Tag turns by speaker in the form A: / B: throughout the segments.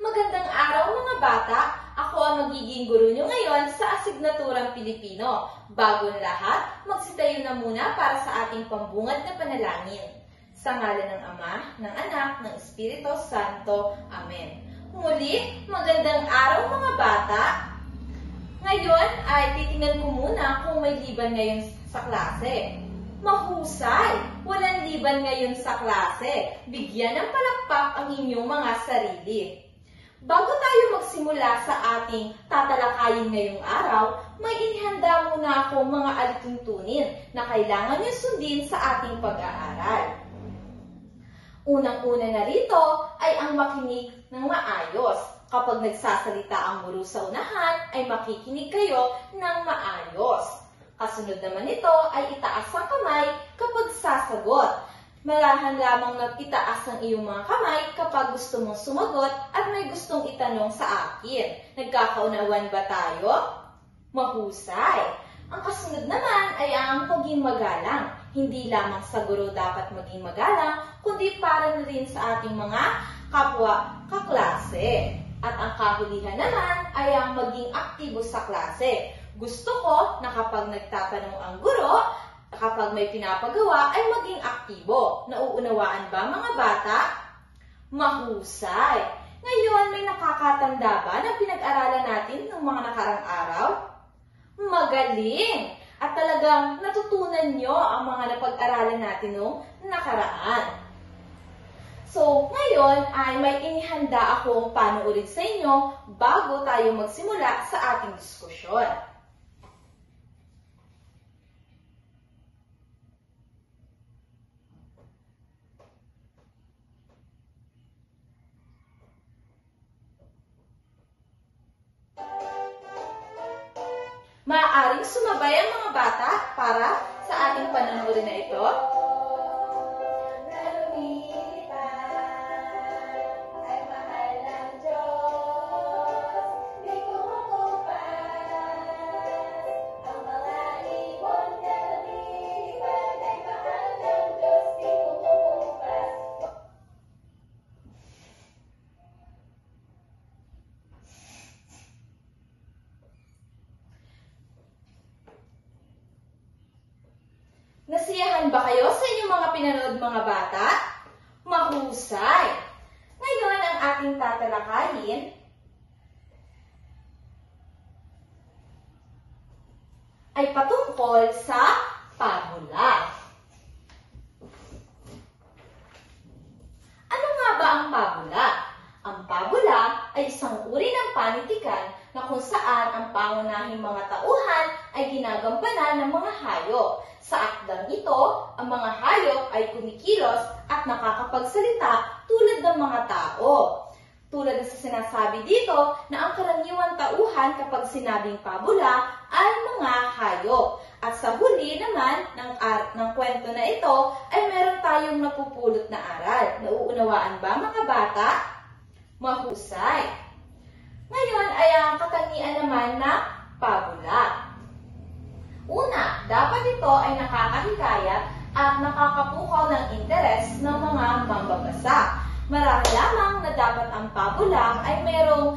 A: Magandang araw mga bata! Ako ang magiging guro nyo ngayon sa asignaturang Pilipino. Bago ang lahat, magsitayo na muna para sa ating pambungad na panalangin. Sa ngalan ng Ama, ng Anak, ng Espiritu Santo. Amen. Muli, magandang araw mga bata! Ngayon ay titingnan ko muna kung may liban ngayon sa klase. Mahusay! Walang liban ngayon sa klase. Bigyan ng palakpak ang inyong mga sarili. Bago tayo magsimula sa ating tatalakayin ngayong araw, may inihanda muna akong mga alituntunin na kailangan niyo sundin sa ating pag-aaral. Unang-una na rito ay ang makinig ng maayos. Kapag nagsasalita ang guro sa unahan, ay makikinig kayo ng maayos. Kasunod naman nito ay itaas ang kamay kapag sasagot. Malahan lamang na itaas ang iyong mga kamay kapag gusto mong sumagot at may gustong itanong sa akin. Nagkakaunawan ba tayo? Mahusay! Ang kasunod naman ay ang maging magalang. Hindi lamang sa guro dapat maging magalang, kundi para na rin sa ating mga kapwa kaklase. At ang kahulihan naman ay ang maging aktibo sa klase. Gusto ko na kapag nagtatanong ang guro, kapag may pinapagawa ay maging aktibo. Nauunawaan ba mga bata? Mahusay! Ngayon, may nakakatanda ba na pinag-aralan natin ng mga nakarang araw? Magaling! At talagang natutunan nyo ang mga napag-aralan natin noong nakaraan. So, ngayon ay may inihanda akong panoorin sa inyo bago tayo magsimula sa ating diskusyon. Maaaring sumabay ang mga bata para sa ating panonoorin na ito. Nasiyahan ba kayo sa inyong mga pinanood mga bata? Mahusay! Ngayon ang ating tatalakayin ay patungkol sa pabula. Ano nga ba ang pabula? Ang pabula ay isang uri ng panitikan na kung saan ang pangunahing mga tauhan ay ginagampanan ng mga hayop. Sa akdang ito, ang mga hayop ay kumikilos at nakakapagsalita tulad ng mga tao. Tulad sa sinasabi dito na ang karaniwang tauhan kapag sinabing pabula ay mga hayop. At sa huli naman ng kwento na ito ay meron tayong napupulot na aral. Nauunawaan ba mga bata? Mahusay! Ngayon ay ang katangian naman na pabula. Una, dapat ito ay nakakahikayat at nakakapukaw ng interes ng mga mambabasa. Marami lamang na dapat ang pabula ay merong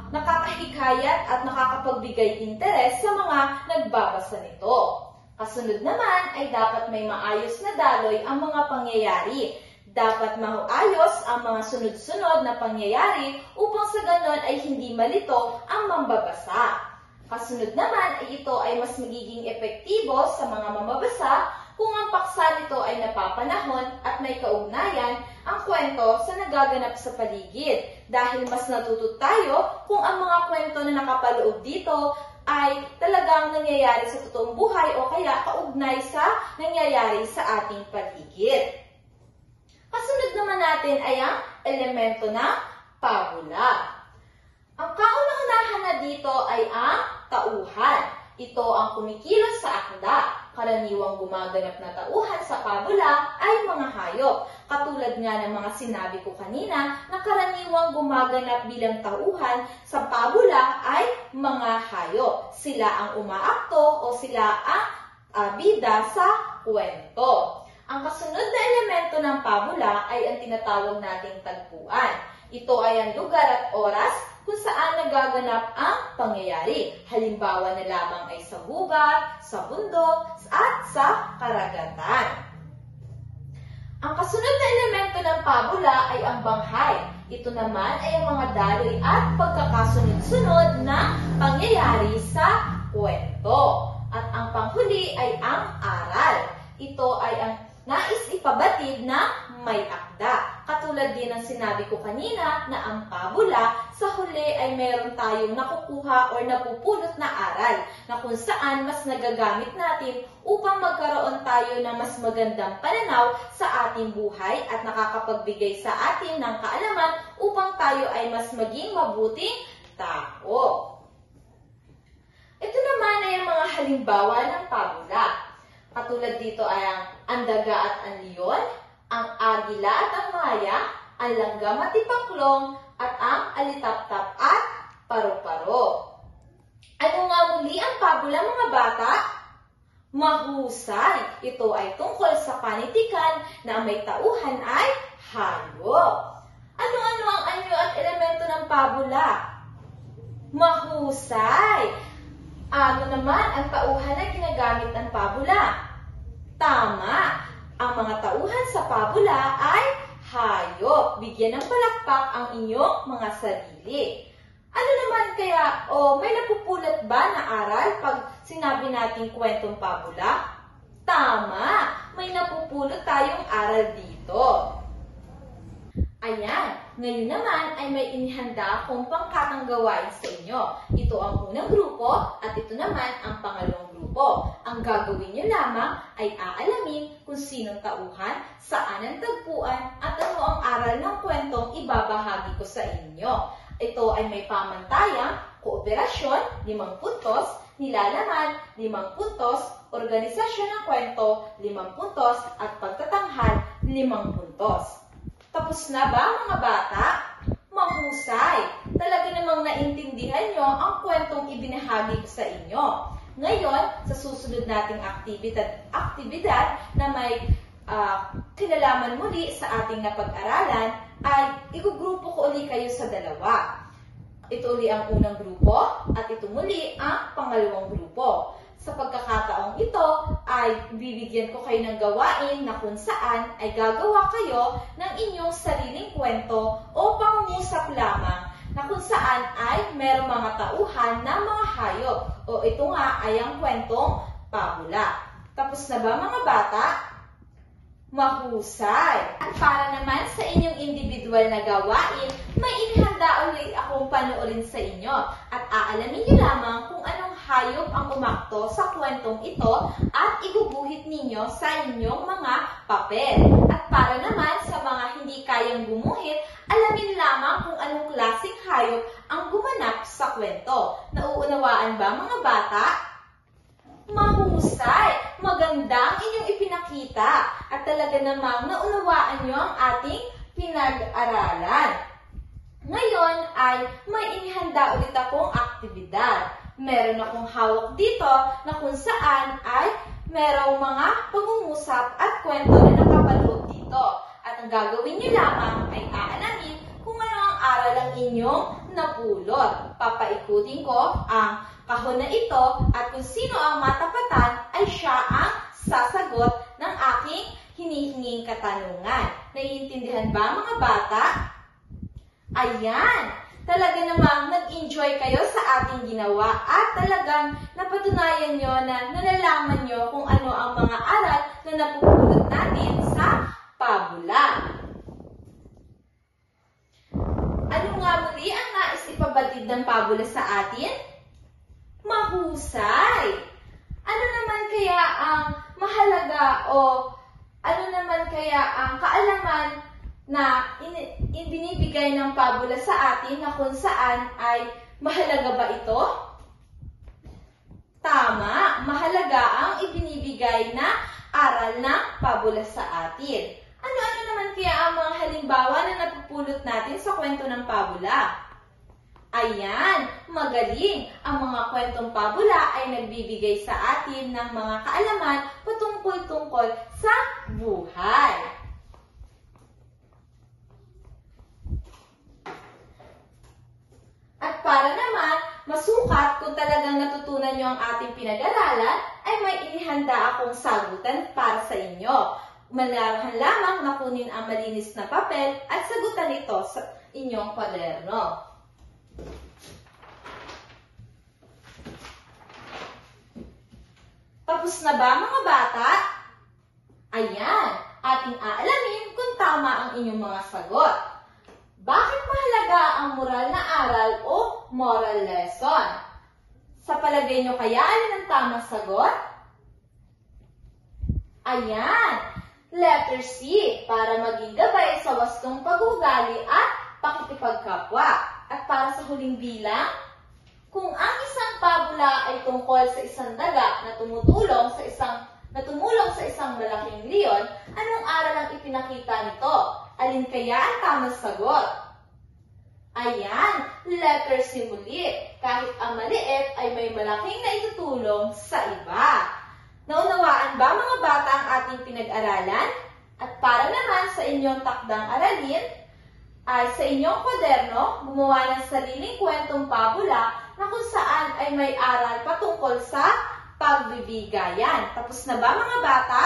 A: nakakahikayat at nakakapagbigay interes sa mga nagbabasa nito. Kasunod naman ay dapat may maayos na daloy ang mga pangyayari. Dapat maayos ang mga sunod-sunod na pangyayari upang sa ganon ay hindi malito ang mambabasa. Kasunod naman ay ito ay mas magiging epektibo sa mga mambabasa kung ang paksa nito ay napapanahon at may kaugnayan ang kwento sa nagaganap sa paligid. Dahil mas natuto tayo kung ang mga kwento na nakapaloob dito ay talagang nangyayari sa totoong buhay o kaya kaugnay sa nangyayari sa ating paligid. Kasunod naman natin ay ang elemento ng pabula. Ang kauna-unahan na dito ay ang tauhan. Ito ang kumikilos sa akda. Karaniwang gumaganap na tauhan sa pabula ay mga hayop. Katulad nga ng mga sinabi ko kanina na karaniwang gumaganap bilang tauhan sa pabula ay mga hayop. Sila ang umaakto o sila ang bida sa kwento. Ang kasunod na elemento ng pabula ay ang tinatawag nating tagpuan. Ito ay ang lugar at oras kung saan nagaganap ang pangyayari. Halimbawa na lamang ay sa gubat, sa bundok, at sa karagatan. Ang kasunod na elemento ng pabula ay ang banghay. Ito naman ay ang mga daloy at pagkakasunod-sunod na pangyayari sa kwento. At ang panghuli ay ang aral. Ito ay ang nais ipabatid na may akda. Katulad din ng sinabi ko kanina na ang pabula, sa huli ay meron tayong nakukuha o napupulot na aral na kung saan mas nagagamit natin upang magkaroon tayo ng mas magandang pananaw sa ating buhay at nakakapagbigay sa atin ng kaalaman upang tayo ay mas maging mabuting tao. Ito naman ay ang mga halimbawa ng pabula. Katulad dito ay ang daga at ang leon, ang agila at ang maya, ang langgam at ipaklong, at ang alitaptap at paru-paro. Ano nga muli ang pabula, mga bata? Mahusay. Ito ay tungkol sa panitikan na may tauhan ay hayop. Ano-ano ang anyo at elemento ng pabula? Mahusay. Ano naman ang tauhan na ginagamit ng pabula? Tama. Ang mga tauhan sa pabula ay hayop. Bigyan ng palakpak ang inyong mga sarili. Ano naman kaya, may napupulot ba na aral pag sinabi nating kwentong pabula? Tama. May napupulot tayong aral dito. Ayan, ngayon naman ay may inihanda akong pangkatang gawain sa inyo. Ito ang unang grupo at ito naman ang pangalawang grupo. Ang gagawin nyo lamang ay aalamin kung sinong tauhan, saan ang tagpuan, at ano ang aral ng kwentong ibabahagi ko sa inyo. Ito ay may pamantayang, kooperasyon, 5 puntos, nilalaman, 5 puntos, organisasyon ng kwento, 5 puntos, at pagtatanghal, 5 puntos. Tapos na ba, mga bata? Mahusay! Talaga namang naintindihan nyo ang kwentong ibinahagi ko sa inyo. Ngayon, sa susunod nating aktibidad na may kinalaman muli sa ating napag-aralan, ay igugrupo ko uli kayo sa dalawa. Ito uli ang unang grupo at ito muli ang pangalawang grupo. Sa pagkakataong ito ay bibigyan ko kayo ng gawain na kung saan ay gagawa kayo ng inyong sariling kwento o pangungusap lamang na kung saan ay merong mga tauhan na mga hayop o ito nga ay ang kwentong pabula. Tapos na ba, mga bata? Mahusay! At para naman sa inyong individual na gawain, may inihanda ulit akong panoorin sa inyo at aalamin niyo lamang kung anong hayop ang umakto sa kwentong ito at iguguhit ninyo sa inyong mga papel. At para naman sa mga hindi kayang gumuhit, alamin lamang kung anong klaseng hayop ang gumanap sa kwento. Nauunawaan ba, mga bata? Mahusay! Maganda ang inyong ipinakita at talaga namang naunawaan nyo ang ating pinag-aralan. Ngayon ay may inihanda ulit akong aktibidad. Meron akong hawak dito na kung saan ay merong mga pangungusap at kwento na nakapaloob dito. At ang gagawin nyo lamang ay aalamin kung ano ang aral ang inyong napulot. Papaikutin ko ang kahon na ito at kung sino ang matapatan ay siya ang sasagot ng aking hinihinging katanungan. Naiintindihan ba, mga bata? Ayan! Talaga namang nag-enjoy kayo sa ating ginawa at talagang napatunayan nyo na nalalaman nyo kung ano ang mga aral na napupulot natin sa pabula. Ano nga muli ang nais ipabatid ng pabula sa atin? Mahusay! Ano naman kaya ang mahalaga o ano naman kaya ang kaalaman na ibinibigay ng pabula sa atin na kung saan ay mahalaga ba ito? Tama, mahalaga ang ibinibigay na aral ng pabula sa atin. Ano-ano naman kaya ang mga halimbawa na napupulot natin sa kwento ng pabula? Ayan, magaling! Ang mga kwentong pabula ay nagbibigay sa atin ng mga kaalaman patungkol-tungkol sa buhay. masukat kung talagang natutunan nyo ang ating pinag-aralan, ay may inihanda akong sagutan para sa inyo. Malarahan lamang na kunin ang malinis na papel at sagutan ito sa inyong kwaderno. Tapos na ba mga bata? Ayan, ating aalamin kung tama ang inyong mga sagot. Bakit mahalaga ang moral na aral o moral lesson? Sa palagay nyo kaya alin ang tamang sagot? Ayan, letter C, para maging gabay sa wastong pag-uugali at pakikipagkapwa. At para sa huling bilang, kung ang isang pabula ay tungkol sa isang daga na tumulong sa isang malaking leon, anong aral ang ipinakita nito? Alin kaya ang tamang sagot? Ayan, letter C muli. Kahit ang maliit ay may malaking naitutulong sa iba. Naunawaan ba mga bata ang ating pinag-aralan? At para naman sa inyong takdang aralin, ay sa inyong kwaderno, gumawa ng sariling kwentong pabula na kung saan ay may aral patungkol sa pagbibigayan. Tapos na ba mga bata?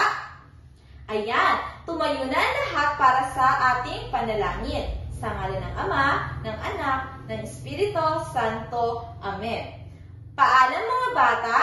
A: Ayan, tumayo na ang lahat para sa ating panalangin. Sa ngalan ng Ama, ng Anak, ng Espiritu Santo. Amen. Paalam mga bata.